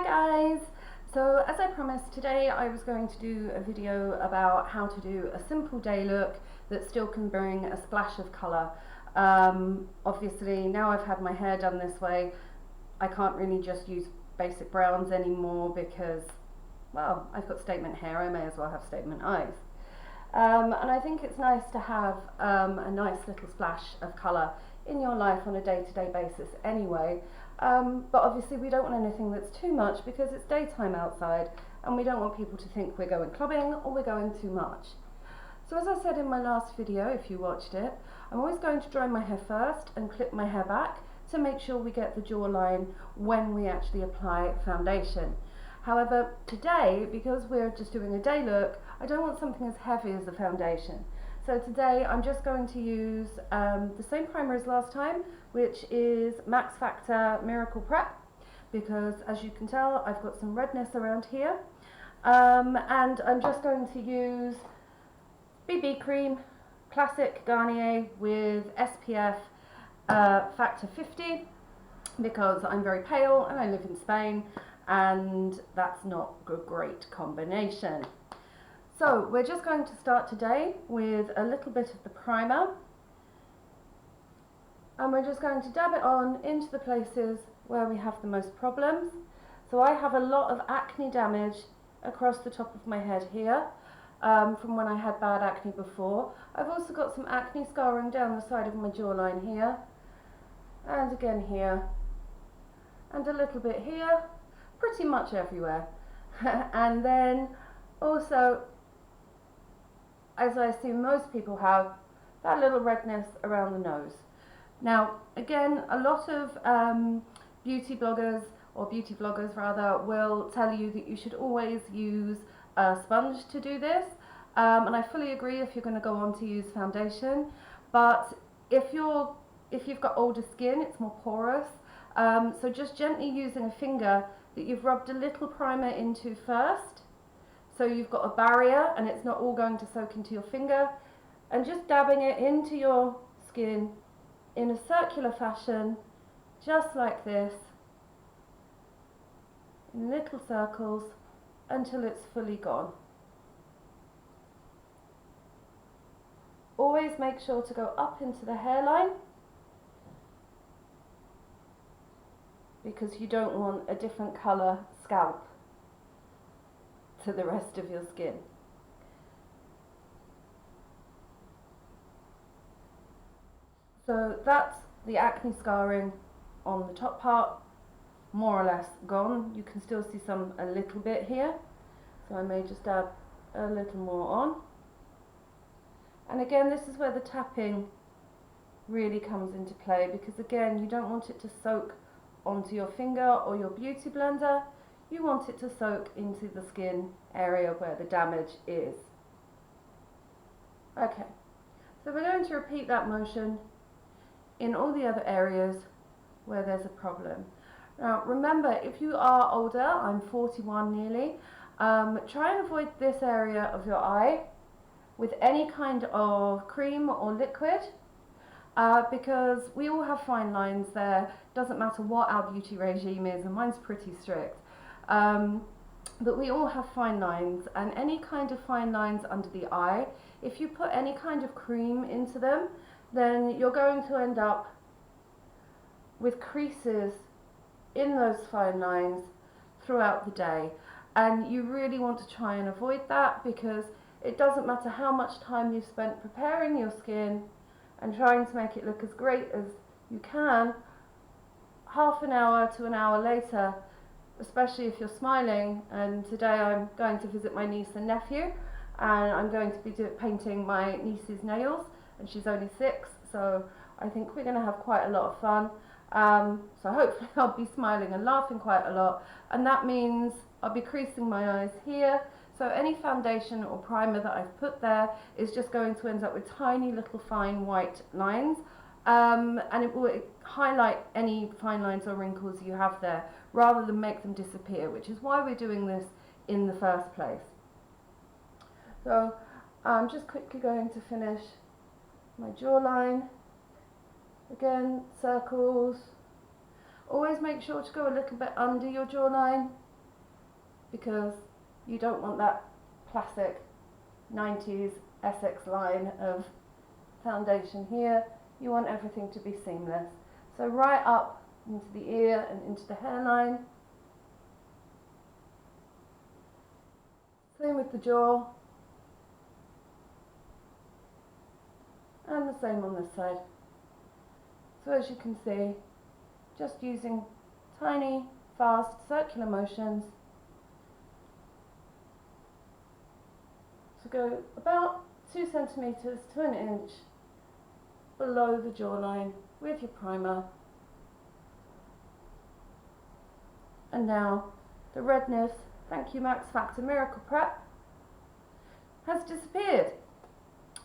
Hi guys! So as I promised, today I was going to do a video about how to do a simple day look that still can bring a splash of colour. Obviously now I've had my hair done this way, I can't really just use basic browns anymore because, well, I've got statement hair, I may as well have statement eyes. And I think it's nice to have a nice little splash of colour in your life on a day-to-day basis anyway. But obviously we don't want anything that's too much because it's daytime outside and we don't want people to think we're going clubbing or we're going too much. So as I said in my last video, if you watched it, I'm always going to dry my hair first and clip my hair back to make sure we get the jawline when we actually apply foundation. However, today, because we're just doing a day look, I don't want something as heavy as the foundation. So today I'm just going to use the same primer as last time, which is Max Factor Miracle Prep, because as you can tell I've got some redness around here. And I'm just going to use BB cream, classic Garnier with SPF factor 50, because I'm very pale and I live in Spain and that's not a great combination. So we're just going to start today with a little bit of the primer, and we're just going to dab it on into the places where we have the most problems. So I have a lot of acne damage across the top of my head here, from when I had bad acne before. I've also got some acne scarring down the side of my jawline here, and again here, and a little bit here, pretty much everywhere. And then also, as I assume most people have, that little redness around the nose. Now again, a lot of beauty bloggers, or beauty vloggers rather, will tell you that you should always use a sponge to do this, and I fully agree if you're going to go on to use foundation, but if you've got older skin, it's more porous, so just gently using a finger that you've rubbed a little primer into first, so you've got a barrier and it's not all going to soak into your finger, and just dabbing it into your skin in a circular fashion, just like this, in little circles until it's fully gone. Always make sure to go up into the hairline, because you don't want a different colour scalp to the rest of your skin. So that's the acne scarring on the top part, more or less gone. You can still see a little bit here, so I may just dab a little more on. And again, this is where the tapping really comes into play, because again, you don't want it to soak onto your finger or your beauty blender. You want it to soak into the skin area where the damage is. Okay, so we're going to repeat that motion in all the other areas where there's a problem. Now remember, if you are older, I'm 41 nearly, try and avoid this area of your eye with any kind of cream or liquid, because we all have fine lines there. Doesn't matter what our beauty regime is, and mine's pretty strict, but we all have fine lines, and any kind of fine lines under the eye, if you put any kind of cream into them, then you're going to end up with creases in those fine lines throughout the day, and you really want to try and avoid that, because it doesn't matter how much time you've spent preparing your skin and trying to make it look as great as you can, half an hour to an hour later, especially if you're smiling, and today I'm going to visit my niece and nephew, and I'm going to be painting my niece's nails, and she's only 6, so I think we're going to have quite a lot of fun. So hopefully I'll be smiling and laughing quite a lot, and that means I'll be creasing my eyes here, so any foundation or primer that I've put there is just going to end up with tiny little fine white lines, and it will highlight any fine lines or wrinkles you have there rather than make them disappear, which is why we're doing this in the first place. So I'm just quickly going to finish my jawline. Again, circles. Always make sure to go a little bit under your jawline because you don't want that classic 90s Essex line of foundation here. You want everything to be seamless. So right up into the ear and into the hairline. Same with the jaw. And the same on this side. So as you can see, just using tiny, fast, circular motions to go about 2 centimeters to an inch below the jawline with your primer. And now the redness, thank you Max Factor Miracle Prep, has disappeared.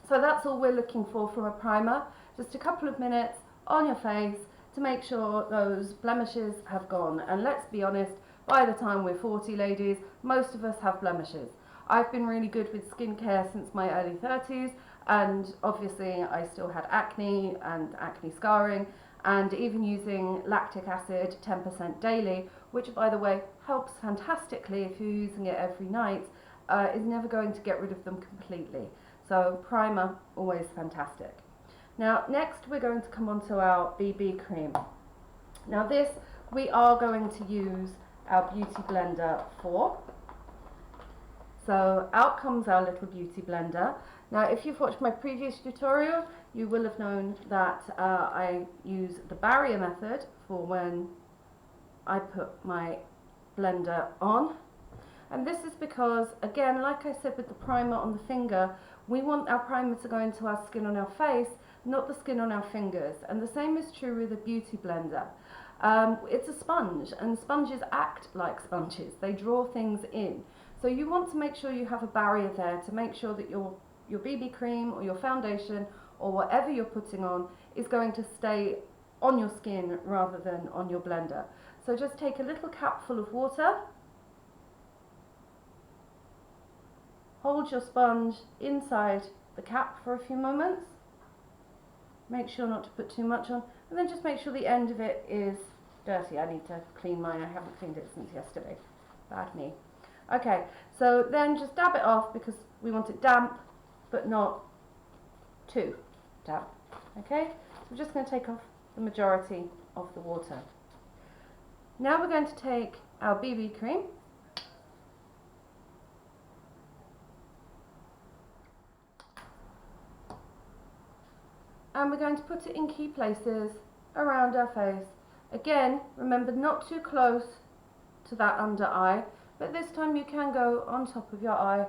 So that's all we're looking for from a primer. Just a couple of minutes on your face to make sure those blemishes have gone. And let's be honest, by the time we're 40, ladies, most of us have blemishes. I've been really good with skincare since my early 30s, and obviously I still had acne and acne scarring, and even using lactic acid 10% daily, which by the way helps fantastically if you're using it every night, is never going to get rid of them completely. So primer, always fantastic. Now next we're going to come on to our BB cream. Now this we are going to use our beauty blender for. So out comes our little beauty blender. Now if you've watched my previous tutorial, you will have known that I use the barrier method for when I put my blender on. And this is because, again, like I said with the primer on the finger, we want our primer to go into our skin on our face, not the skin on our fingers. And the same is true with a beauty blender. It's a sponge, and sponges act like sponges. They draw things in. So you want to make sure you have a barrier there to make sure that your BB cream or your foundation or whatever you're putting on is going to stay on your skin rather than on your blender. So just take a little capful of water, hold your sponge inside the cap for a few moments, make sure not to put too much on, and then just make sure the end of it is dirty. I need to clean mine, I haven't cleaned it since yesterday. Bad me. Okay, so then just dab it off because we want it damp, but not too damp. Okay, so we're just going to take off the majority of the water. Now we're going to take our BB cream and we're going to put it in key places around our face. Again, remember not too close to that under eye, but this time you can go on top of your eye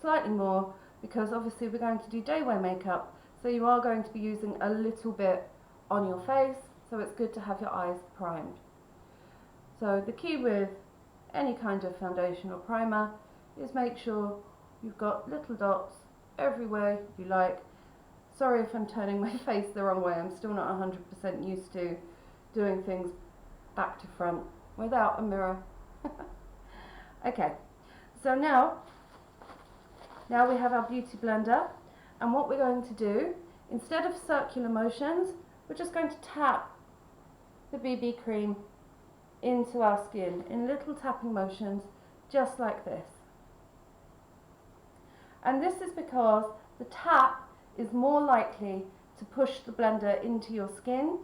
slightly more because obviously we're going to do day wear makeup, so you are going to be using a little bit on your face, so it's good to have your eyes primed. So the key with any kind of foundation or primer is make sure you've got little dots everywhere you like. Sorry if I'm turning my face the wrong way, I'm still not 100% used to doing things back to front without a mirror. Okay, so now we have our beauty blender, and what we're going to do, instead of circular motions, we're just going to tap the BB cream into our skin in little tapping motions, just like this. And this is because the tap is more likely to push the blender into your skin,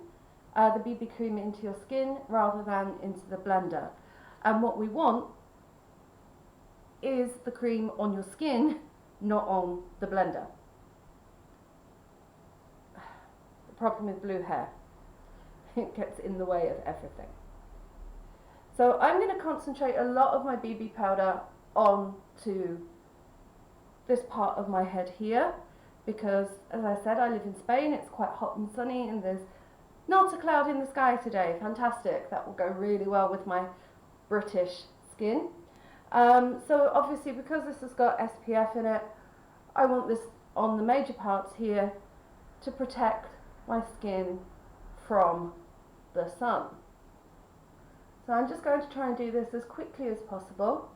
the BB cream into your skin, rather than into the blender. And what we want is the cream on your skin, not on the blender. The problem with blue hair, it gets in the way of everything. So I'm going to concentrate a lot of my BB powder onto this part of my head here, because as I said, I live in Spain, it's quite hot and sunny, and there's not a cloud in the sky today. Fantastic, that will go really well with my British skin. So obviously because this has got SPF in it, I want this on the major parts here to protect my skin from the sun. So I'm just going to try and do this as quickly as possible.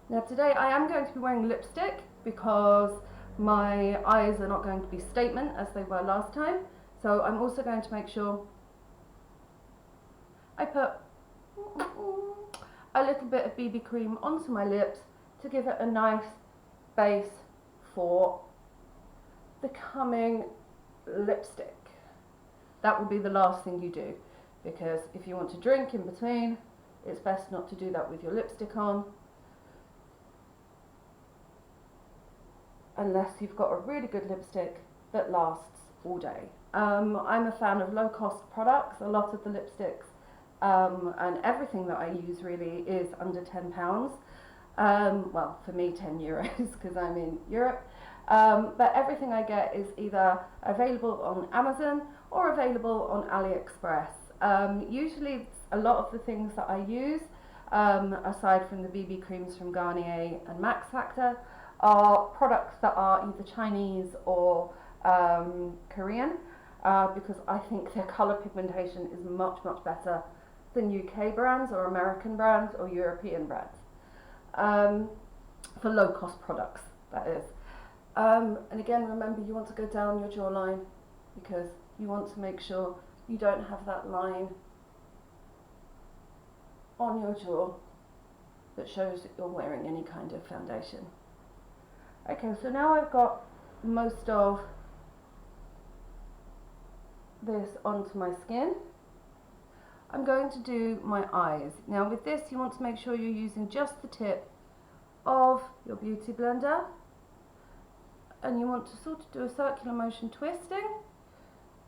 Now today I am going to be wearing lipstick because my eyes are not going to be statement as they were last time. So I'm also going to make sure I put a little bit of BB cream onto my lips to give it a nice base for the coming lipstick. That will be the last thing you do, because if you want to drink in between, it's best not to do that with your lipstick on, unless you've got a really good lipstick that lasts all day. I'm a fan of low-cost products. A lot of the lipsticks and everything that I use really is under £10. Well, for me, €10 because I'm in Europe. But everything I get is either available on Amazon or available on AliExpress. Usually a lot of the things that I use, aside from the BB creams from Garnier and Max Factor, are products that are either Chinese or Korean, because I think their colour pigmentation is much, much better than UK brands or American brands or European brands. For low cost products, that is. And again, remember, you want to go down your jawline, because you want to make sure you don't have that line on your jaw that shows that you're wearing any kind of foundation. Okay, so now I've got most of this onto my skin. I'm going to do my eyes. Now with this, you want to make sure you're using just the tip of your beauty blender, and you want to sort of do a circular motion twisting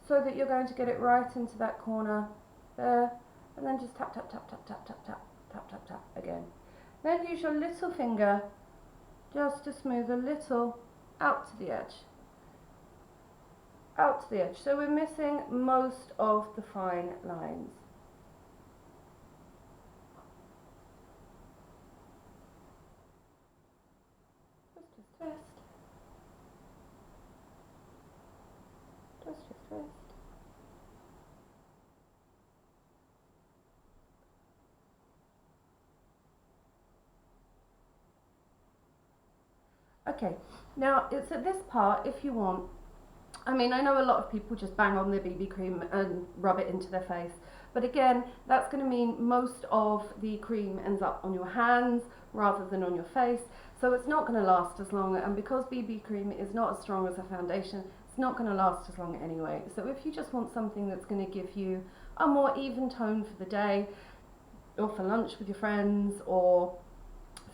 so that you're going to get it right into that corner there, and then just tap, tap, tap, tap, tap, tap, tap, tap, tap, tap again. Then use your little finger just to smooth a little out to the edge. Out to the edge. So we're missing most of the fine lines. Just twist. Just twist. Okay, now it's at this part, if you want, I mean, I know a lot of people just bang on their BB cream and rub it into their face, but again, that's going to mean most of the cream ends up on your hands rather than on your face, so it's not going to last as long, and because BB cream is not as strong as a foundation, it's not going to last as long anyway. So if you just want something that's going to give you a more even tone for the day, or for lunch with your friends, or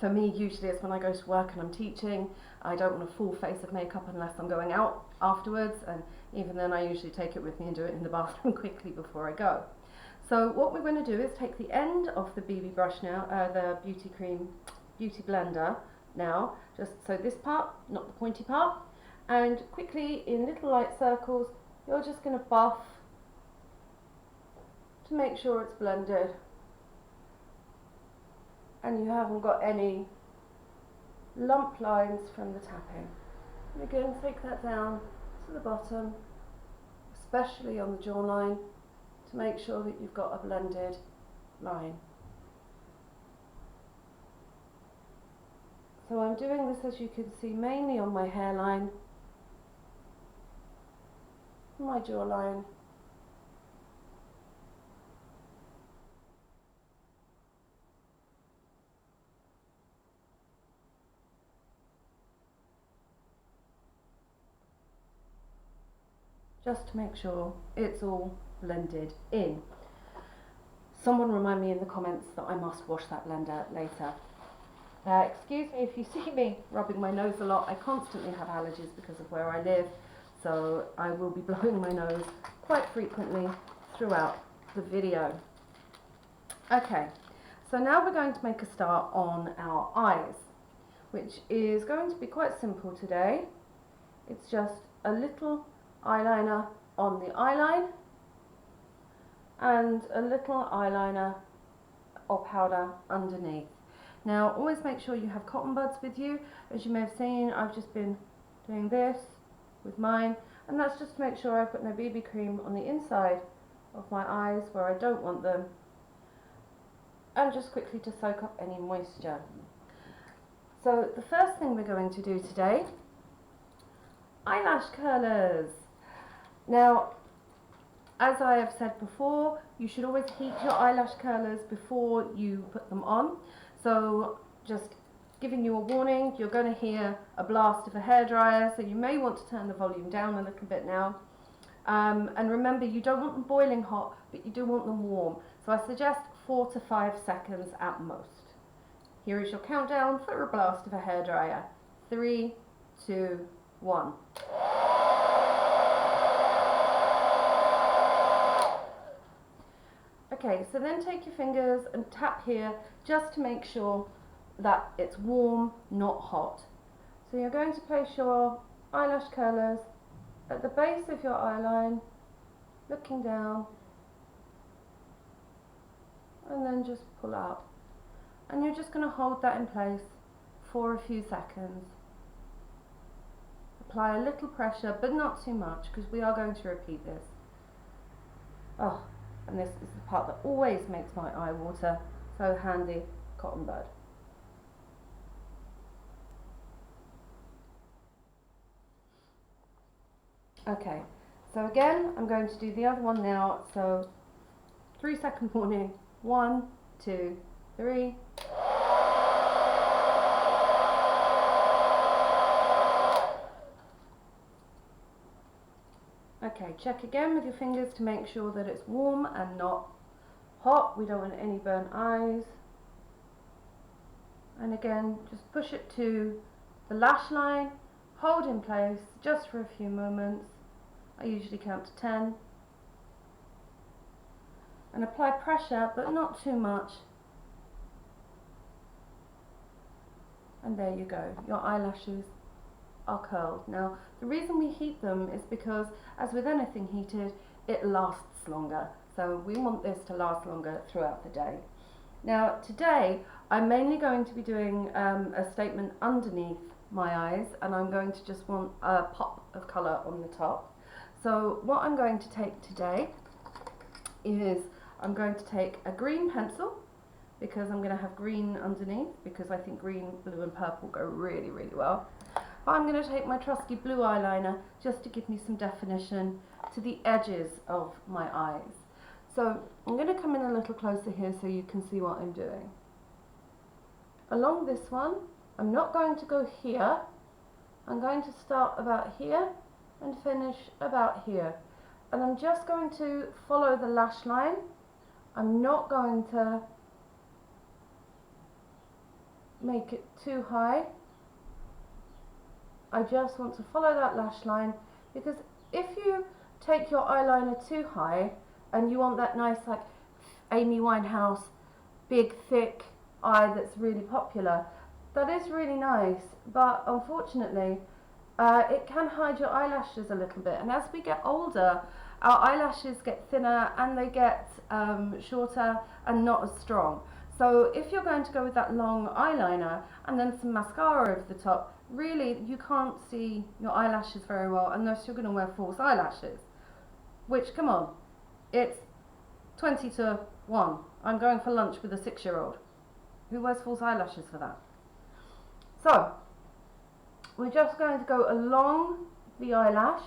for me, usually it's when I go to work and I'm teaching. I don't want a full face of makeup unless I'm going out afterwards, and even then I usually take it with me and do it in the bathroom quickly before I go. So what we're going to do is take the end of the BB brush now, the beauty blender now, just so this part, not the pointy part, and quickly in little light circles, you're just going to buff to make sure it's blended and you haven't got any lump lines from the tapping. And again, take that down to the bottom, especially on the jawline, to make sure that you've got a blended line. So I'm doing this, as you can see, mainly on my hairline, my jawline, just to make sure it's all blended in. Someone remind me in the comments that I must wash that blender later. Excuse me if you see me rubbing my nose a lot. I constantly have allergies because of where I live, so I will be blowing my nose quite frequently throughout the video. Okay, so now we're going to make a start on our eyes, which is going to be quite simple today. It's just a little eyeliner on the eyeline and a little eyeliner or powder underneath. Now always make sure you have cotton buds with you. As you may have seen, I've just been doing this with mine, and that's just to make sure I've got no BB cream on the inside of my eyes where I don't want them, and just quickly to soak up any moisture. So the first thing we're going to do today, eyelash curlers. Now As I have said before, you should always heat your eyelash curlers before you put them on. So just giving you a warning, you're going to hear a blast of a hairdryer, so you may want to turn the volume down a little bit now. And remember, you don't want them boiling hot, but you do want them warm. So I suggest 4 to 5 seconds at most. Here is your countdown for a blast of a hairdryer. 3, 2, 1. Okay, so then take your fingers and tap here just to make sure that it's warm, not hot. So you're going to place your eyelash curlers at the base of your eyeline, looking down, and then just pull out. And you're just going to hold that in place for a few seconds. Apply a little pressure, but not too much, because we are going to repeat this. Oh, and this is the part that always makes my eye water. So handy, cotton bud. Okay, so again, I'm going to do the other one now. So 3-second warning. 1, 2, 3. Okay, check again with your fingers to make sure that it's warm and not hot. We don't want any burnt eyes. And again, just push it to the lash line, hold in place just for a few moments. I usually count to 10. And apply pressure, but not too much. And there you go, your eyelashes are curled. Now, the reason we heat them is because, as with anything heated, it lasts longer. So we want this to last longer throughout the day. Now, today, I'm mainly going to be doing a statement underneath my eyes, and I'm going to just want a pop of colour on the top. So what I'm going to take today is I'm going to take a green pencil, because I'm going to have green underneath, because I think green, blue and purple go really, really well. But I'm going to take my trusty blue eyeliner just to give me some definition to the edges of my eyes. So I'm going to come in a little closer here so you can see what I'm doing. Along this one, I'm not going to go here. I'm going to start about here and finish about here. And I'm just going to follow the lash line. I'm not going to make it too high. I just want to follow that lash line, because if you take your eyeliner too high and you want that nice, like, Amy Winehouse big thick eye that's really popular, that is really nice, but unfortunately it can hide your eyelashes a little bit. And as we get older, our eyelashes get thinner and they get shorter and not as strong. So if you're going to go with that long eyeliner and then some mascara over the top, really you can't see your eyelashes very well unless you're going to wear false eyelashes. Which, come on, it's 20 to 1. I'm going for lunch with a 6-year-old. Who wears false eyelashes for that? So, we're just going to go along the eyelash,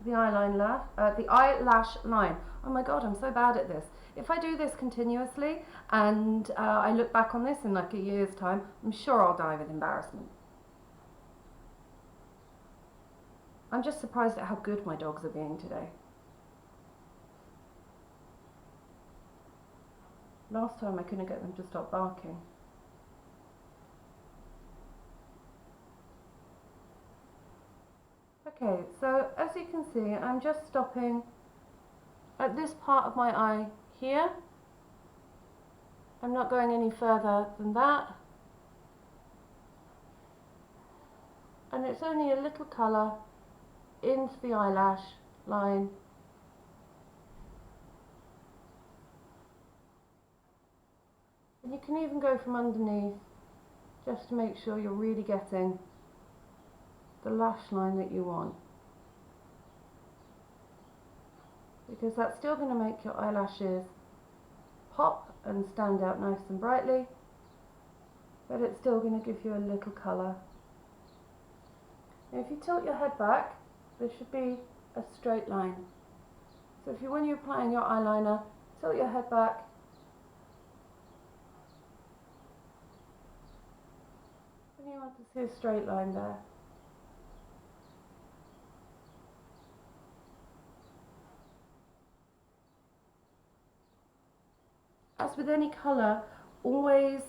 the eyelash line. Oh my god, I'm so bad at this. If I do this continuously and I look back on this in like a year's time, I'm sure I'll die with embarrassment. I'm just surprised at how good my dogs are being today. Last time I couldn't get them to stop barking. Okay, so as you can see, I'm just stopping at this part of my eye here. I'm not going any further than that. And it's only a little colour into the eyelash line. And you can even go from underneath just to make sure you're really getting the lash line that you want, because that's still going to make your eyelashes pop and stand out nice and brightly, but it's still going to give you a little colour. Now if you tilt your head back, there should be a straight line. So if you, when you're applying your eyeliner, tilt your head back. And you want to see a straight line there. As with any colour, always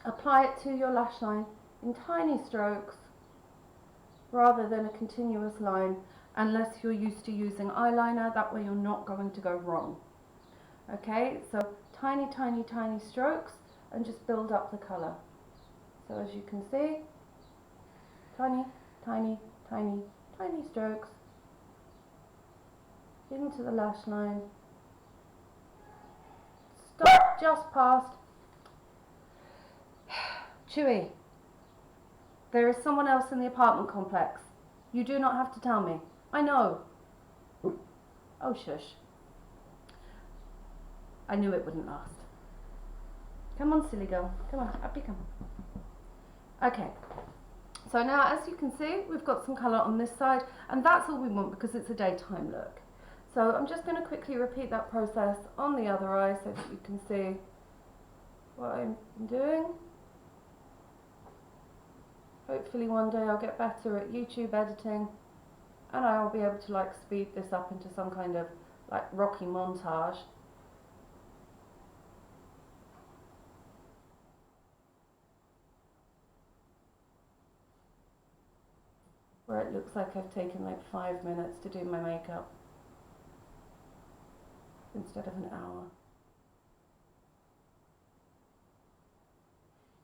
apply it to your lash line in tiny strokes rather than a continuous line, unless you're used to using eyeliner. That way you're not going to go wrong. Okay, so tiny, tiny, tiny strokes and just build up the colour. So as you can see, tiny, tiny, tiny, tiny strokes into the lash line. Stop just past. Chewy, there is someone else in the apartment complex. You do not have to tell me. I know. Oh, shush. I knew it wouldn't last. Come on, silly girl. Come on, up you come. Okay. So now, as you can see, we've got some colour on this side, and that's all we want because it's a daytime look. So I'm just going to quickly repeat that process on the other eye so that you can see what I'm doing. Hopefully one day I'll get better at YouTube editing and I'll be able to like speed this up into some kind of like Rocky montage. Where it looks like I've taken like 5 minutes to do my makeup instead of an hour.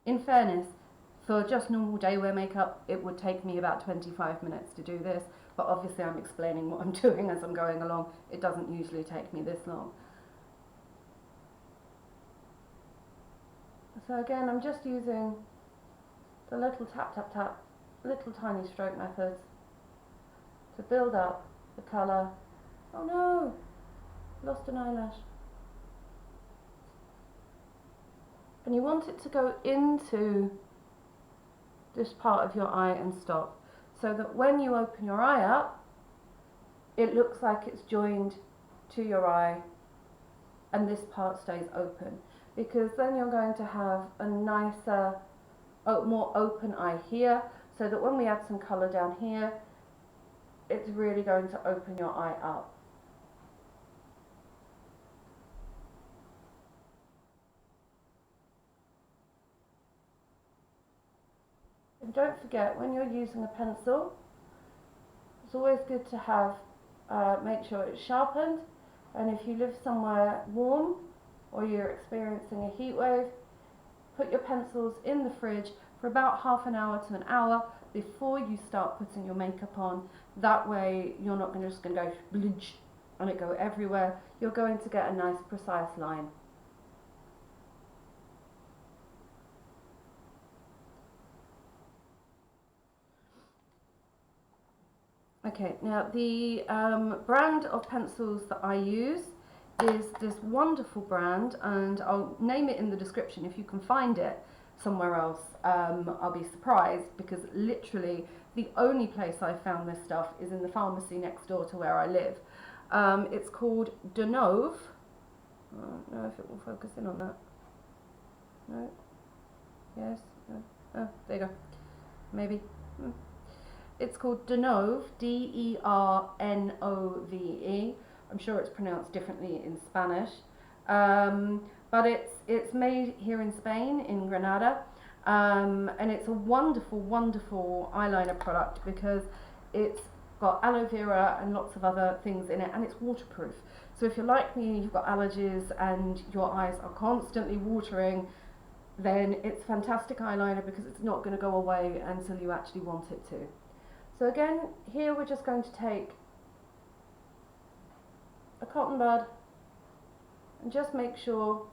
In fairness, for just normal day wear makeup, it would take me about 25 minutes to do this, but obviously I'm explaining what I'm doing as I'm going along. It doesn't usually take me this long. So again, I'm just using the little tap, tap, tap, little tiny stroke methods to build up the colour. Oh no, lost an eyelash. And you want it to go into this part of your eye and stop, so that when you open your eye up, it looks like it's joined to your eye and this part stays open, because then you're going to have a nicer, more open eye here, so that when we add some colour down here, it's really going to open your eye up. And don't forget, when you're using a pencil, it's always good to have, make sure it's sharpened, and if you live somewhere warm or you're experiencing a heat wave, put your pencils in the fridge for about half an hour to an hour before you start putting your makeup on. That way you're not just going to go bludge and it go everywhere. You're going to get a nice precise line. Okay, now the brand of pencils that I use is this wonderful brand, and I'll name it in the description. If you can find it somewhere else, I'll be surprised, because literally the only place I found this stuff is in the pharmacy next door to where I live. It's called Dernove. I don't know if it will focus in on that. No? Yes? No? Oh, there you go. Maybe. It's called Dernove, D-E-R-N-O-V-E. I'm sure it's pronounced differently in Spanish. But it's made here in Spain, in Granada. And it's a wonderful, wonderful eyeliner product, because it's got aloe vera and lots of other things in it, and it's waterproof. So if you're like me, you've got allergies and your eyes are constantly watering, then it's fantastic eyeliner, because it's not going to go away until you actually want it to. So again, here we're just going to take a cotton bud and just make sure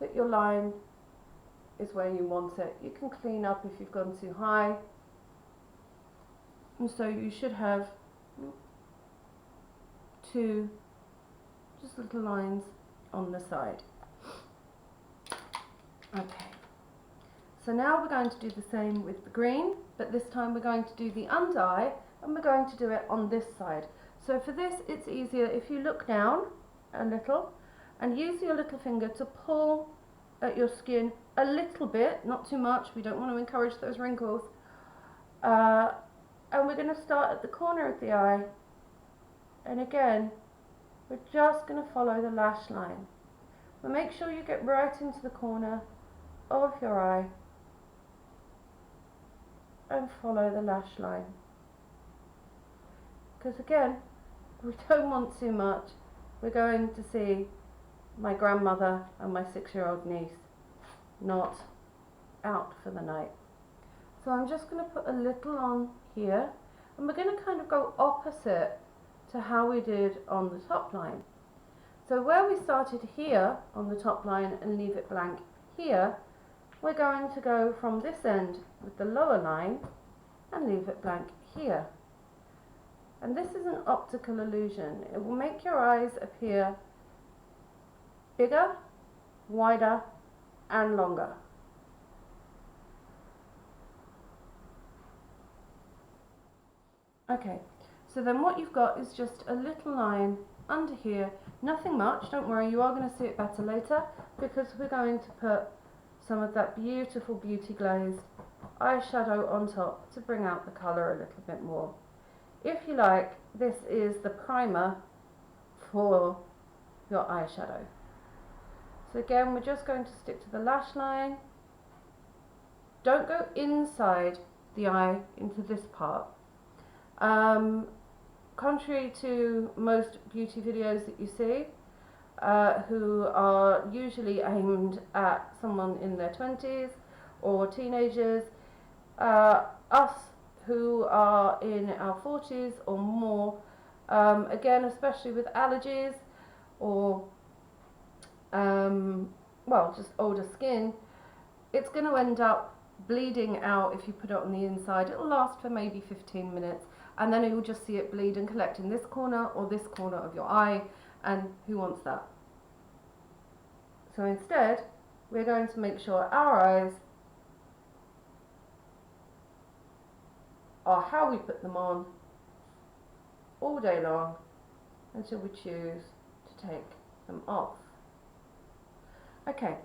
that your line is where you want it. You can clean up if you've gone too high. And so you should have two just little lines on the side. Okay. So now we're going to do the same with the green, but this time we're going to do the under eye, and we're going to do it on this side. So for this, it's easier if you look down a little and use your little finger to pull at your skin a little bit, not too much. We don't want to encourage those wrinkles. And we're going to start at the corner of the eye. And again, we're just going to follow the lash line. But make sure you get right into the corner of your eye and follow the lash line. Because again, we don't want too much. We're going to see my grandmother and my 6-year-old niece not out for the night. So I'm just going to put a little on here, and we're going to kind of go opposite to how we did on the top line. So where we started here on the top line and leave it blank here, we're going to go from this end with the lower line and leave it blank here. And this is an optical illusion. It will make your eyes appear bigger, wider, and longer. Okay, so then what you've got is just a little line under here, nothing much, don't worry, you are going to see it better later because we're going to put some of that beautiful beauty glazed eyeshadow on top to bring out the colour a little bit more. If you like, this is the primer for your eyeshadow. So again, we're just going to stick to the lash line. Don't go inside the eye into this part. Contrary to most beauty videos that you see, who are usually aimed at someone in their 20s or teenagers, us who are in our 40s or more, again, especially with allergies or well, just older skin, it's going to end up bleeding out if you put it on the inside. It'll last for maybe 15 minutes and then you'll just see it bleed and collect in this corner or this corner of your eye, and who wants that? So instead, we're going to make sure our eyes are how we put them on all day long until we choose to take them off. Okay,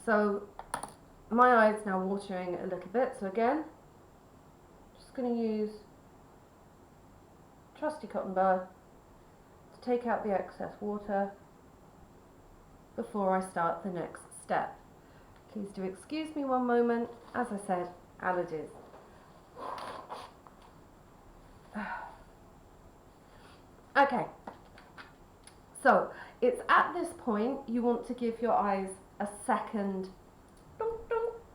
so my eye is now watering a little bit, so again, just going to use trusty cotton bud to take out the excess water before I start the next step. Please do excuse me one moment, as I said, allergies. Okay, so it's at this point you want to give your eyes a second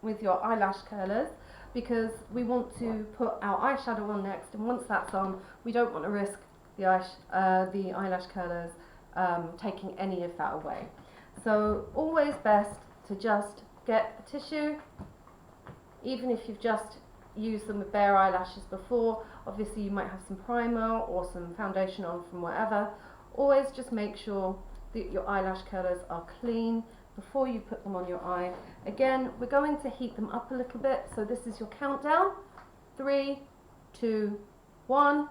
with your eyelash curlers, because we want to put our eyeshadow on next, and once that's on, we don't want to risk the eyelash curlers taking any of that away. So always best to just get a tissue, even if you've just used them with bare eyelashes before. Obviously you might have some primer or some foundation on from wherever. Always just make sure that your eyelash curlers are clean before you put them on your eye. Again, we're going to heat them up a little bit, so this is your countdown. 3, 2, 1.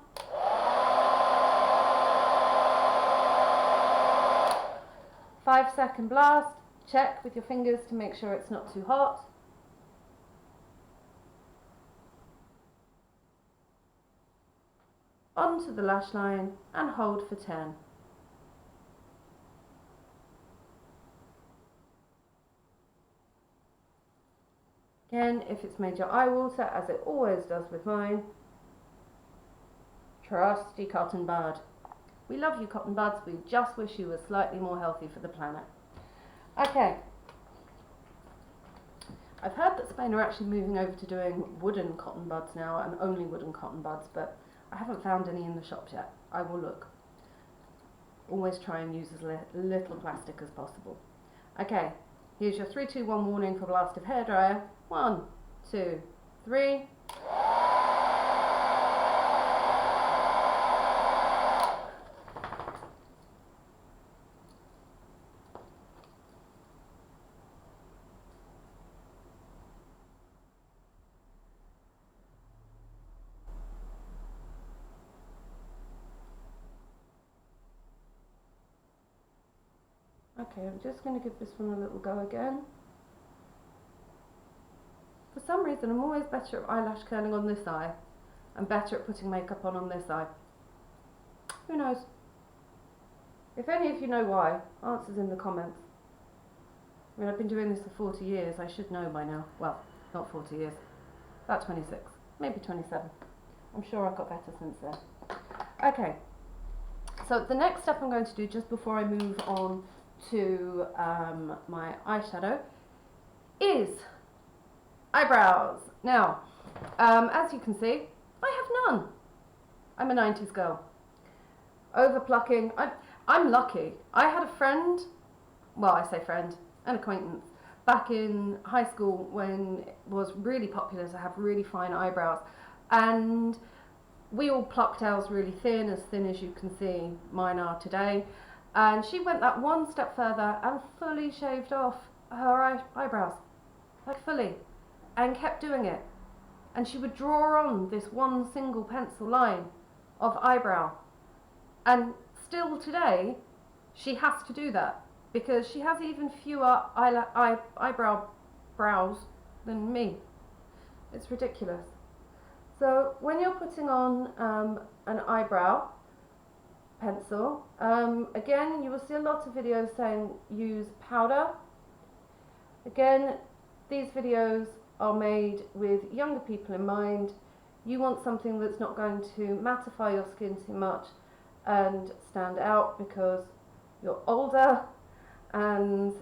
Five-second blast. Check with your fingers to make sure it's not too hot. Onto the lash line and hold for 10. Again, if it's made your eye water, as it always does with mine, trusty cotton bud. We love you, cotton buds, we just wish you were slightly more healthy for the planet. Okay, I've heard that Spain are actually moving over to doing wooden cotton buds now, and only wooden cotton buds, but I haven't found any in the shops yet. I will look. Always try and use as little plastic as possible. Okay, here's your 3, 2, 1 warning for blast of hairdryer. 1, 2, 3. Okay, I'm just going to give this one a little go again. For some reason, I'm always better at eyelash curling on this eye and better at putting makeup on this eye. Who knows? If any of you know why, answers in the comments. I mean, I've been doing this for 40 years. I should know by now. Well, not 40 years. About 26. Maybe 27. I'm sure I've got better since then. Okay. So the next step I'm going to do just before I move on to my eyeshadow is eyebrows. Now, as you can see, I have none. I'm a 90s girl. Over plucking. I'm lucky. I had a friend, well, I say friend, an acquaintance, back in high school when it was really popular to have really fine eyebrows, and we all plucked ours really thin as you can see mine are today, and she went that one step further and fully shaved off her eyebrows, like fully, and kept doing it, and she would draw on this one single pencil line of eyebrow, and still today she has to do that because she has even fewer eyebrow brows than me. It's ridiculous. So when you're putting on an eyebrow pencil, again, you will see a lot of videos saying use powder. Again, these videos are made with younger people in mind. You want something that's not going to mattify your skin too much and stand out because you're older and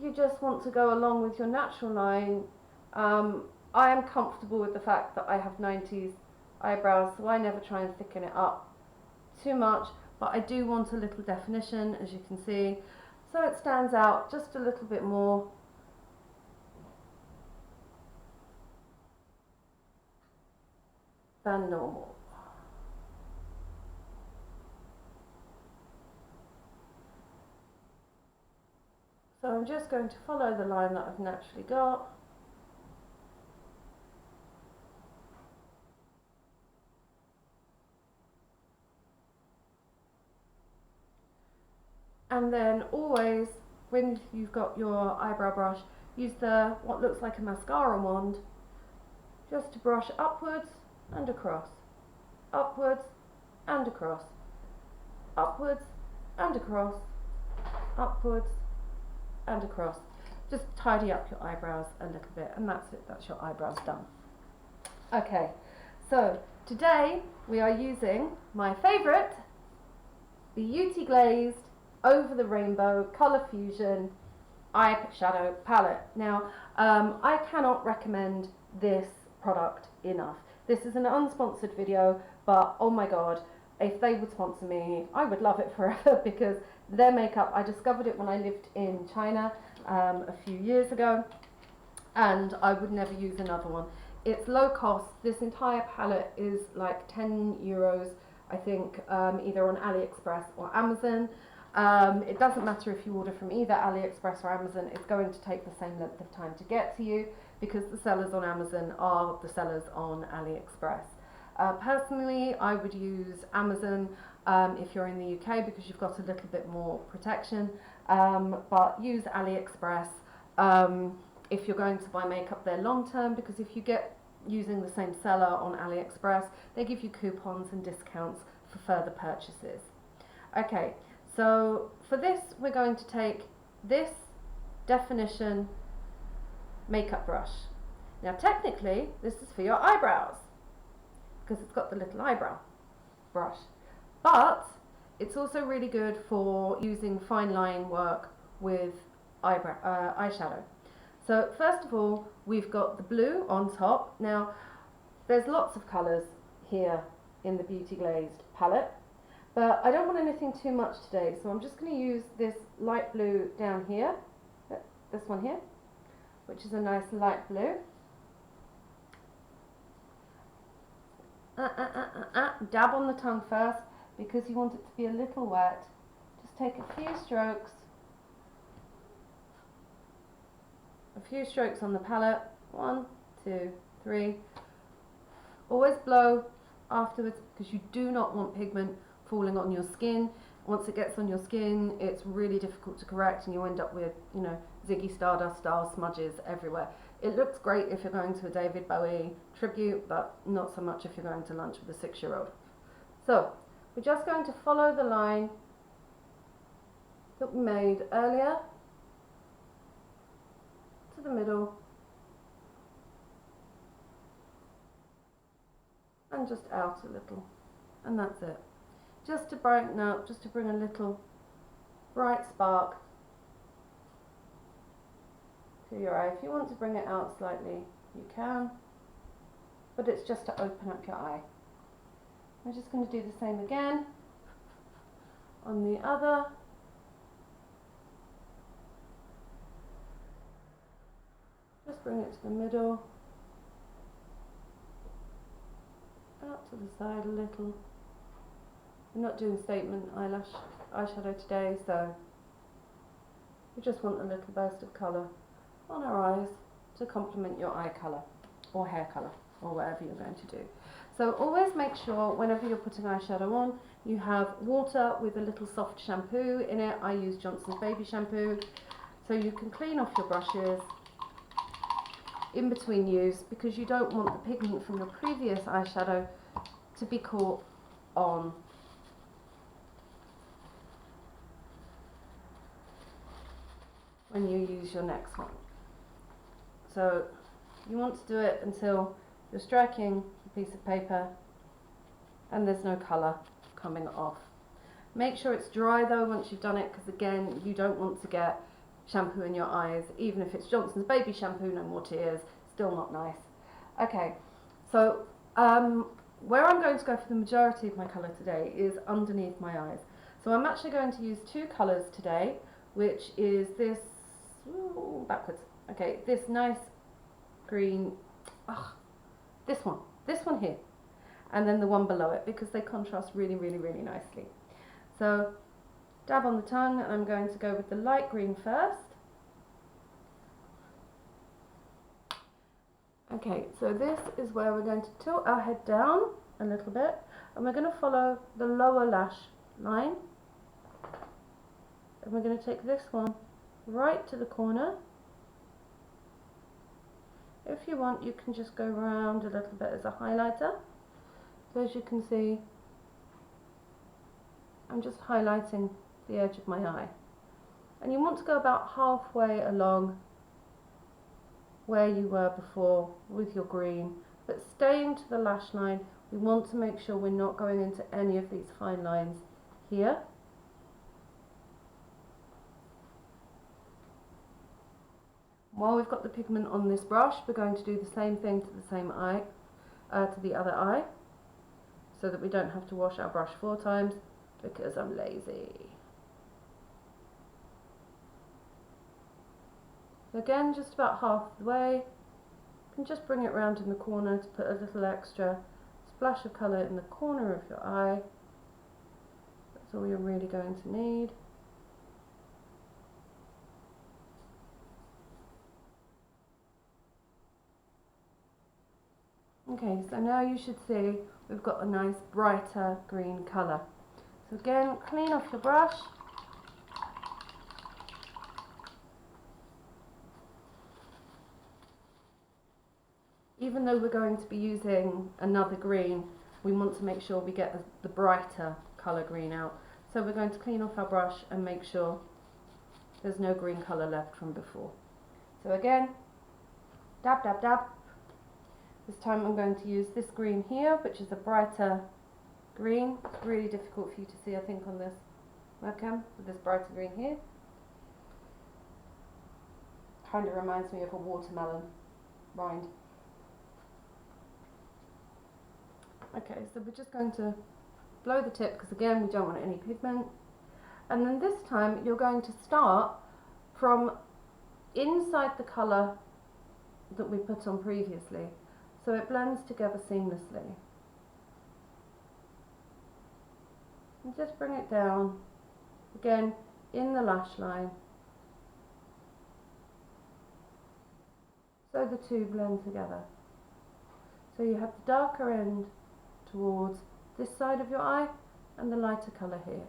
you just want to go along with your natural line. I am comfortable with the fact that I have 90s eyebrows, so I never try and thicken it up too much, but I do want a little definition, as you can see, so it stands out just a little bit more. Than normal. So I'm just going to follow the line that I've naturally got. And then always, when you've got your eyebrow brush, use what looks like a mascara wand just to brush upwards and across, upwards and across, upwards and across, upwards and across. Just tidy up your eyebrows a little bit, and that's it, that's your eyebrows done. Okay, so today we are using my favourite Beauty Glazed Over the Rainbow Colour Fusion eyeshadow palette. Now, I cannot recommend this product enough. This is an unsponsored video, but oh my god, if they would sponsor me, I would love it forever because their makeup, I discovered it when I lived in China a few years ago, and I would never use another one. It's low cost. This entire palette is like 10 euros, I think, either on AliExpress or Amazon. It doesn't matter if you order from either AliExpress or Amazon, it's going to take the same length of time to get to you because the sellers on Amazon are the sellers on AliExpress. Personally, I would use Amazon if you're in the UK because you've got a little bit more protection, but use AliExpress if you're going to buy makeup there long term, because if you get using the same seller on AliExpress, they give you coupons and discounts for further purchases. Okay, so for this we're going to take this definition makeup brush. Now technically this is for your eyebrows because it's got the little eyebrow brush, but it's also really good for using fine line work with eyeshadow. So first of all, we've got the blue on top. Now there's lots of colours here in the Beauty Glazed palette, but I don't want anything too much today, so I'm just going to use this light blue down here, this one here, which is a nice light blue. Dab on the tongue first because you want it to be a little wet. Just take a few strokes. A few strokes on the palette. 1, 2, 3. Always blow afterwards because you do not want pigment falling on your skin. once it gets on your skin, it's really difficult to correct and you end up with, you know, Ziggy Stardust style smudges everywhere. It looks great if you're going to a David Bowie tribute, but not so much if you're going to lunch with a 6-year-old. So we're just going to follow the line that we made earlier to the middle and just out a little, and that's it. Just to brighten up, just to bring a little bright spark to your eye. If you want to bring it out slightly, you can, but it's just to open up your eye. I'm just going to do the same again on the other. Just bring it to the middle, out to the side a little. We're not doing statement eyeshadow today, so we just want a little burst of colour on our eyes to complement your eye colour or hair colour or whatever you're going to do. So always make sure whenever you're putting eyeshadow on, you have water with a little soft shampoo in it. I use Johnson's baby shampoo, so you can clean off your brushes in between use, because you don't want the pigment from your previous eyeshadow to be caught on when you use your next one. So you want to do it until you're striking a piece of paper and there's no colour coming off. Make sure it's dry though once you've done it, because again, you don't want to get shampoo in your eyes. Even if it's Johnson's baby shampoo, no more tears, still not nice. Okay, so where I'm going to go for the majority of my colour today is underneath my eyes. So I'm actually going to use 2 colours today, which is this, backwards, okay, this nice green, this one here, and then the one below it, because they contrast really nicely. So dab on the tongue, and I'm going to go with the light green first. Okay, so this is where we're going to tilt our head down a little bit, and we're going to follow the lower lash line, and we're going to take this one right to the corner. If you want, you can just go around a little bit as a highlighter. So as you can see, I'm just highlighting the edge of my eye, and you want to go about halfway along where you were before with your green, but staying to the lash line. We want to make sure we're not going into any of these fine lines here. While we've got the pigment on this brush, we're going to do the same thing to the same eye, to the other eye, so that we don't have to wash our brush 4 times, because I'm lazy. Again, just about half the way, you can just bring it round in the corner to put a little extra splash of colour in the corner of your eye. That's all you're really going to need. Okay, so now you should see we've got a nice brighter green colour. So again, clean off your brush. Even though we're going to be using another green, we want to make sure we get the brighter colour green out. So we're going to clean off our brush and make sure there's no green colour left from before. So again, dab, dab, dab. This time I'm going to use this green here, which is a brighter green. It's really difficult for you to see, I think, on this webcam, with this brighter green here. Kind of reminds me of a watermelon rind. Okay, so we're just going to blow the tip, because again, we don't want any pigment. And then this time you're going to start from inside the colour that we put on previously, so it blends together seamlessly. And just bring it down, again, in the lash line, so the two blend together. So you have the darker end towards this side of your eye and the lighter colour here.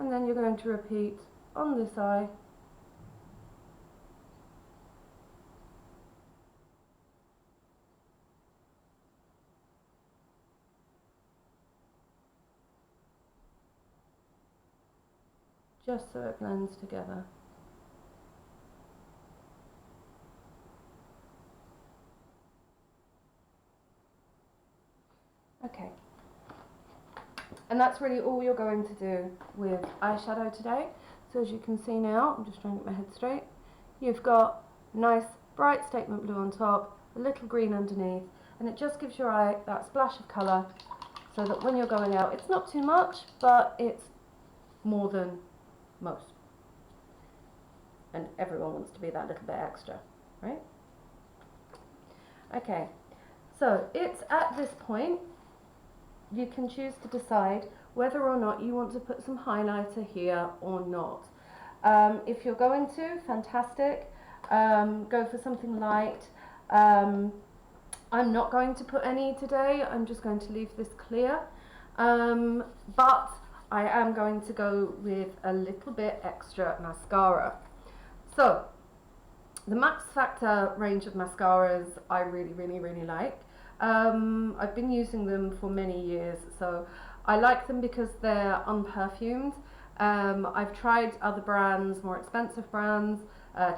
and then you're going to repeat on this eye. Just so it blends together. Okay. And that's really all you're going to do with eyeshadow today. So as you can see now, I'm just trying to get my head straight, you've got nice bright statement blue on top, a little green underneath, and it just gives your eye that splash of colour so that when you're going out, it's not too much, but it's more than most. And everyone wants to be that little bit extra, right? Okay, so it's at this point you can choose to decide whether or not you want to put some highlighter here or not. If you're going to, fantastic, go for something light. I'm not going to put any today, I'm just going to leave this clear, but I am going to go with a little bit extra mascara. So the Max Factor range of mascaras I really like. I've been using them for many years, so I like them because they're unperfumed. I've tried other brands, more expensive brands,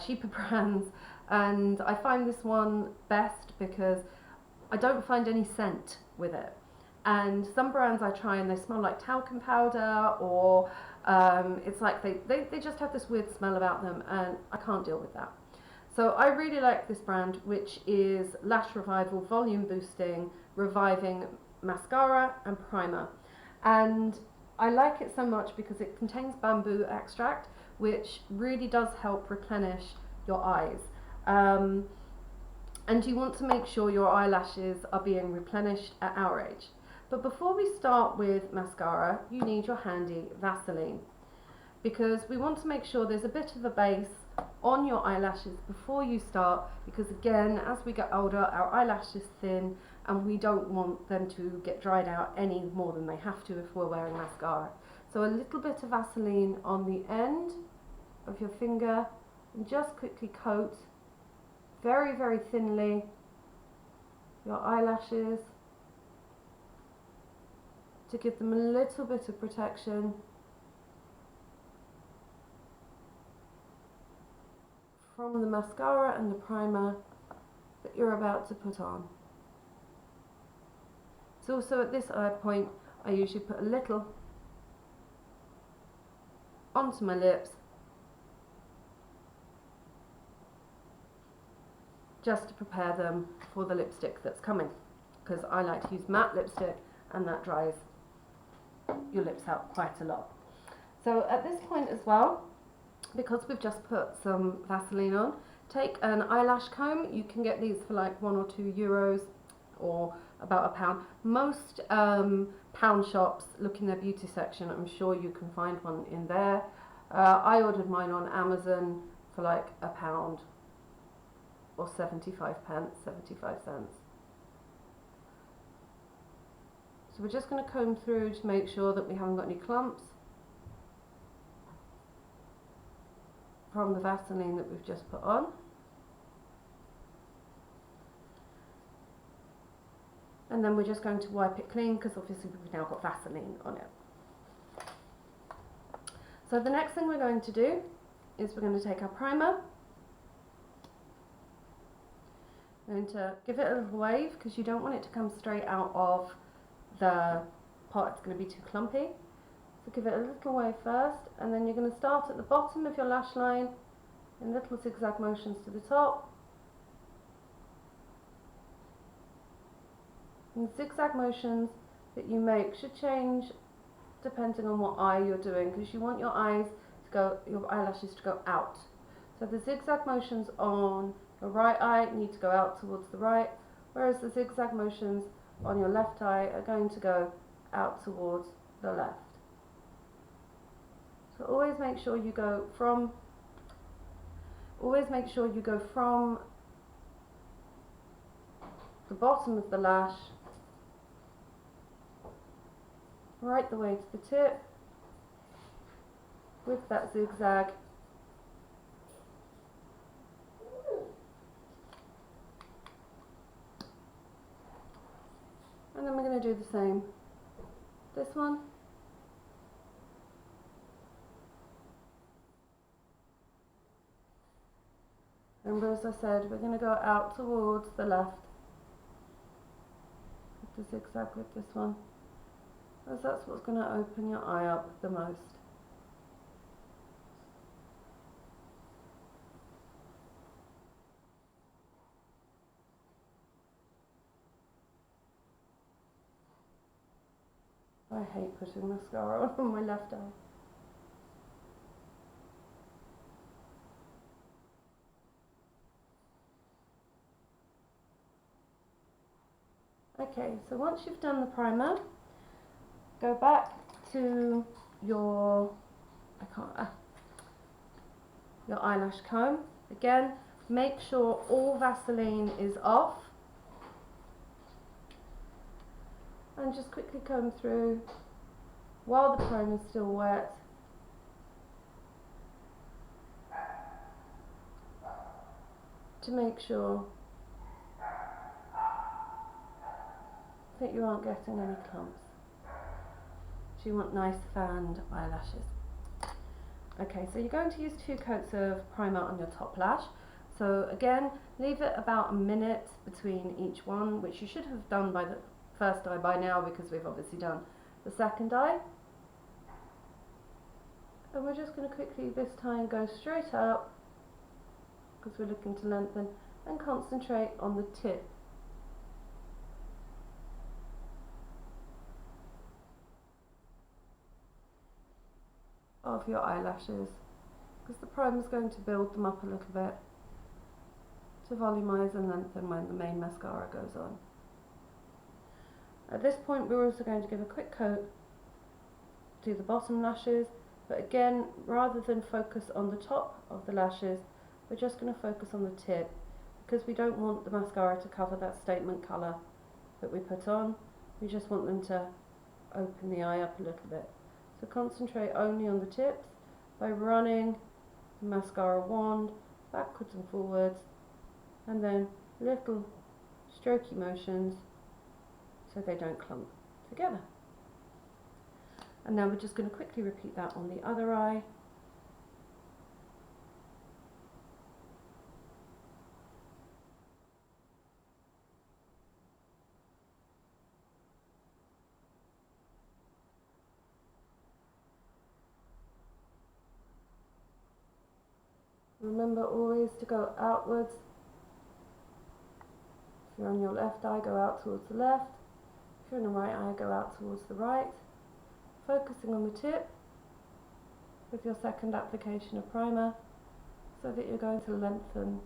cheaper brands, and I find this one best because I don't find any scent with it. And some brands I try and they smell like talcum powder, or it's like they just have this weird smell about them, and I can't deal with that. So I really like this brand, which is Lash Revival Volume Boosting Reviving Mascara and Primer. And I like it so much because it contains bamboo extract, which really does help replenish your eyes. And you want to make sure your eyelashes are being replenished at our age. But before we start with mascara, you need your handy Vaseline, because we want to make sure there's a bit of a base on your eyelashes before you start, because again, as we get older, our eyelashes thin and we don't want them to get dried out any more than they have to if we're wearing mascara. So a little bit of Vaseline on the end of your finger and just quickly coat very thinly your eyelashes to give them a little bit of protection from the mascara and the primer that you're about to put on. So also at this eye point I usually put a little onto my lips just to prepare them for the lipstick that's coming, because I like to use matte lipstick and that dries your lips out quite a lot. So at this point as well, because we've just put some Vaseline on, take an eyelash comb. You can get these for like €1 or €2 or about £1. Most pound shops, look in their beauty section, I'm sure you can find one in there. I ordered mine on Amazon for like £1 or 75 cents. So we're just going to comb through to make sure that we haven't got any clumps from the Vaseline that we've just put on. And then we're just going to wipe it clean, because obviously we've now got Vaseline on it. So the next thing we're going to do is we're going to take our primer. We're going to give it a little wave, because you don't want it to come straight out of the pot, it's going to be too clumpy. So give it a little wave first, and then you're going to start at the bottom of your lash line in little zigzag motions to the top. And zigzag motions that you make should change depending on what eye you're doing, because you want your eyelashes to go out. So the zigzag motions on your right eye need to go out towards the right, whereas the zigzag motions on your left eye are going to go out towards the left. So always make sure you go from the bottom of the lash right the way to the tip, with that zigzag. And then we're going to do the same. This one. Remember, as I said, we're going to go out towards the left with the zigzag with this one, as that's what's going to open your eye up the most. I hate putting mascara on my left eye. Okay, so once you've done the primer, go back to your your eyelash comb. Again, make sure all Vaseline is off, and just quickly comb through while the primer is still wet. To make sure that you aren't getting any clumps. So you want nice fanned eyelashes. Okay, so you're going to use 2 coats of primer on your top lash. So again, leave it about a minute between each one, which you should have done by the first eye by now, because we've obviously done the second eye. And we're just going to quickly this time go straight up, because we're looking to lengthen, and concentrate on the tip. Of your eyelashes, because the primer is going to build them up a little bit to volumize and lengthen when the main mascara goes on. At this point, we're also going to give a quick coat to the bottom lashes, but again, rather than focus on the top of the lashes, we're just going to focus on the tip, because we don't want the mascara to cover that statement colour that we put on. We just want them to open the eye up a little bit. So concentrate only on the tips by running the mascara wand backwards and forwards, and then little strokey motions so they don't clump together. And now we're just going to quickly repeat that on the other eye. Remember always to go outwards. If you're on your left eye, go out towards the left. If you're in the right eye, go out towards the right. Focusing on the tip with your second application of primer, so that you're going to lengthen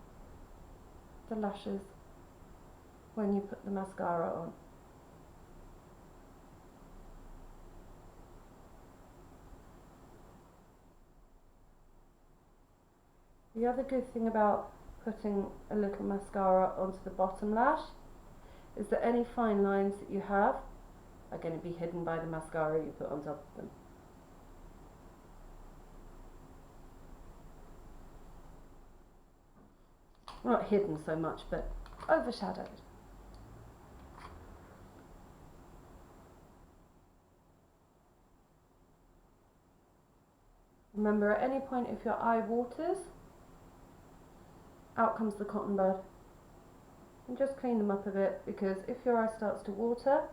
the lashes when you put the mascara on. The other good thing about putting a little mascara onto the bottom lash is that any fine lines that you have are going to be hidden by the mascara you put on top of them. Not hidden so much, but overshadowed. Remember, at any point if your eye waters, out comes the cotton bud. And just clean them up a bit, because if your eye starts to water,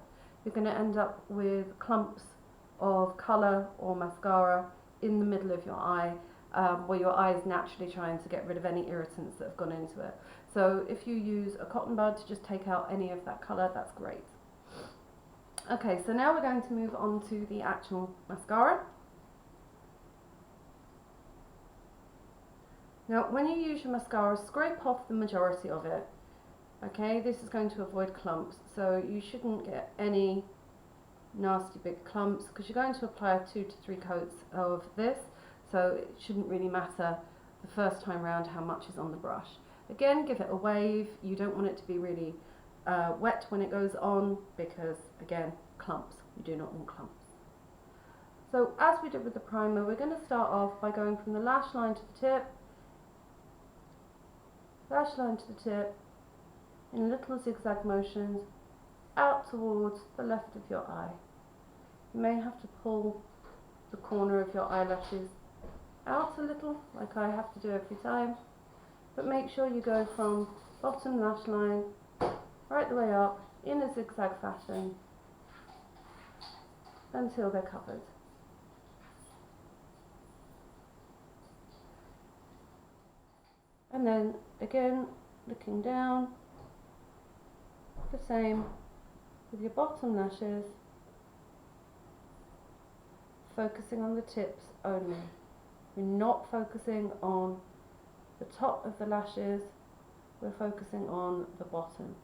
you're going to end up with clumps of colour or mascara in the middle of your eye, where your eye is naturally trying to get rid of any irritants that have gone into it. So if you use a cotton bud to just take out any of that colour, that's great. Okay, so now we're going to move on to the actual mascara. Now, when you use your mascara, scrape off the majority of it. Okay, this is going to avoid clumps, so you shouldn't get any nasty big clumps, because you're going to apply 2 to 3 coats of this, so it shouldn't really matter the first time round how much is on the brush. Again, give it a wave. You don't want it to be really wet when it goes on, because again, clumps. You do not want clumps. So as we did with the primer, we're going to start off by going from the lash line to the tip, lash line to the tip, in little zigzag motions, out towards the left of your eye. You may have to pull the corner of your eyelashes out a little, like I have to do every time, but make sure you go from bottom lash line right the way up in a zigzag fashion until they're covered. And then again, looking down, the same with your bottom lashes, focusing on the tips only. We're not focusing on the top of the lashes, we're focusing on the bottom.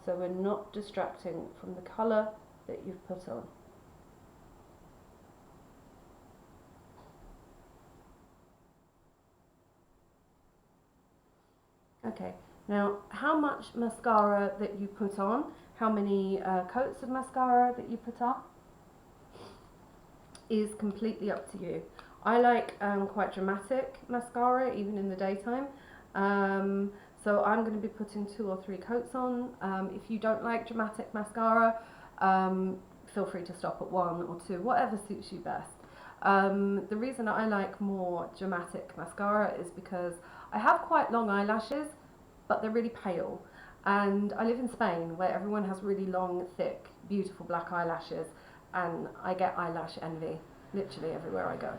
So we're not distracting from the colour that you've put on. Okay, now how much mascara that you put on, how many coats of mascara that you put on, is completely up to you. I like quite dramatic mascara, even in the daytime. So I'm going to be putting 2 or 3 coats on. If you don't like dramatic mascara, feel free to stop at 1 or 2, whatever suits you best. The reason I like more dramatic mascara is because I have quite long eyelashes, but they're really pale. And I live in Spain, where everyone has really long, thick, beautiful black eyelashes, and I get eyelash envy literally everywhere I go.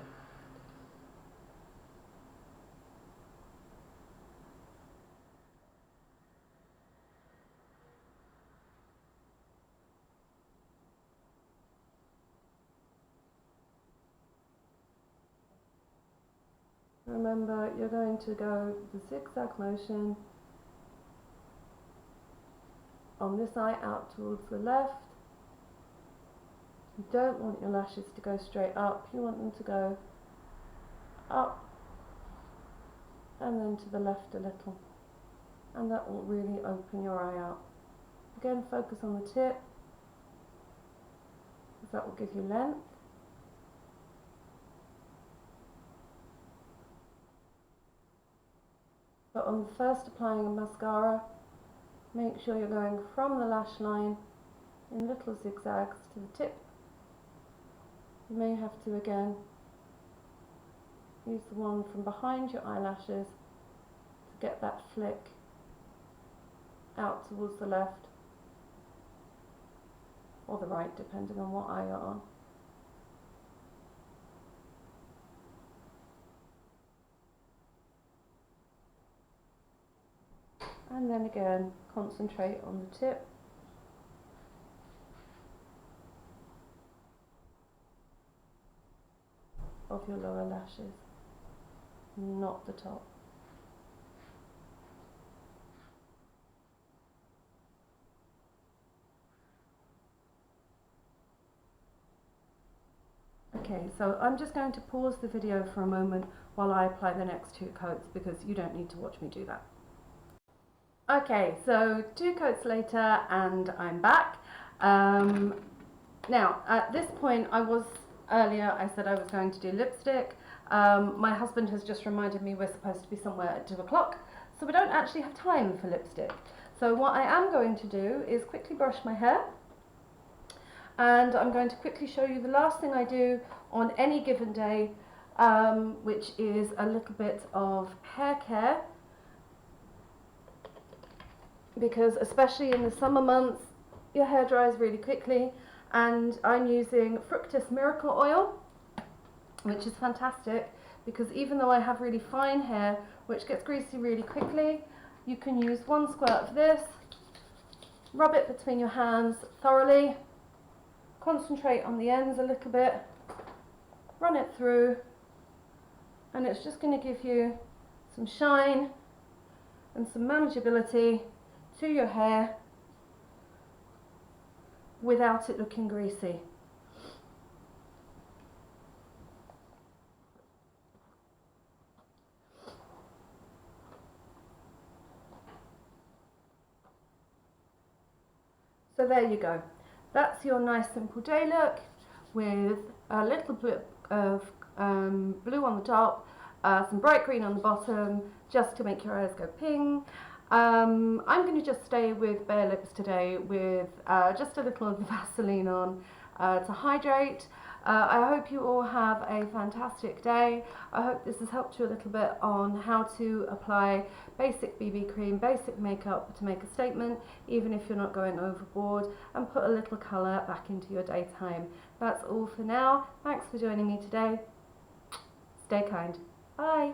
Remember, you're going to go the zigzag motion on this eye out towards the left. You don't want your lashes to go straight up, you want them to go up and then to the left a little, and that will really open your eye out. Again, focus on the tip, because that will give you length. But on the first applying of mascara, make sure you're going from the lash line in little zigzags to the tip. You may have to again use the one from behind your eyelashes to get that flick out towards the left or the right, depending on what eye you're on. And then again, concentrate on the tip. Of your lower lashes, not the top. Okay, so I'm just going to pause the video for a moment while I apply the next 2 coats, because you don't need to watch me do that. Okay, so 2 coats later and I'm back. Now, at this point, earlier I said I was going to do lipstick. My husband has just reminded me we're supposed to be somewhere at 2 o'clock, so we don't actually have time for lipstick. So what I am going to do is quickly brush my hair, and I'm going to quickly show you the last thing I do on any given day, which is a little bit of hair care, because especially in the summer months your hair dries really quickly, and I'm using Fructis Miracle Oil, which is fantastic because even though I have really fine hair which gets greasy really quickly, you can use 1 squirt of this, rub it between your hands thoroughly, concentrate on the ends a little bit, run it through, and it's just going to give you some shine and some manageability to your hair without it looking greasy. So there you go. That's your nice simple day look with a little bit of blue on the top, some bright green on the bottom, just to make your eyes go ping. I'm going to just stay with bare lips today with just a little of the Vaseline on to hydrate. I hope you all have a fantastic day. I hope this has helped you a little bit on how to apply basic BB cream, basic makeup to make a statement, even if you're not going overboard, and put a little colour back into your daytime. That's all for now. Thanks for joining me today. Stay kind. Bye.